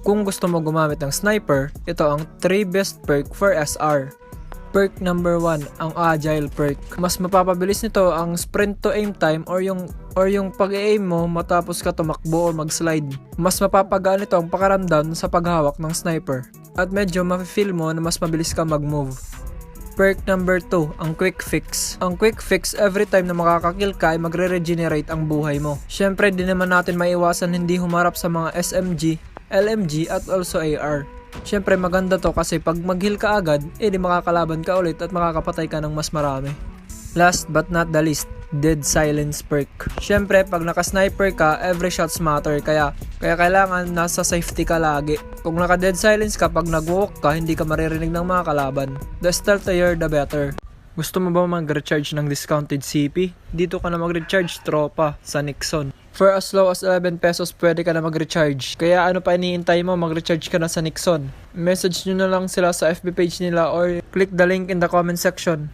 Kung gusto mo gumamit ng sniper, ito ang 3 best perk for SR. Perk number 1, ang Agile perk. Mas mapapabilis nito ang sprint to aim time or yung pag-aim mo matapos ka tumakbo o mag-slide. Mas mapapagaan nito ang pakaramdam sa paghawak ng sniper. At medyo mafe-feel mo na mas mabilis ka mag-move. Perk number 2, ang Quick Fix. Ang Quick Fix, every time na makakakill ka ay magre-regenerate ang buhay mo. Syempre, di naman natin maiwasan hindi humarap sa mga SMG, LMG at also AR. Syempre, maganda to kasi pag mag-heal ka agad, di makakalaban ka ulit at makakapatay ka ng mas marami. Last but not the least, Dead Silence perk. Syempre, pag naka-sniper ka, every shots matter kaya kailangan nasa safety ka lagi. Kung naka-dead silence ka, pag nag-walk ka, hindi ka maririnig ng mga kalaban. The stealthier, the better. Gusto mo ba mag-recharge ng discounted CP? Dito ka na mag-recharge, tropa, sa Nixon. For as low as 11 pesos, pwede ka na mag-recharge. Kaya ano pa iniintay mo, mag-recharge ka na sa Nixon. Message nyo na lang sila sa FB page nila or click the link in the comment section.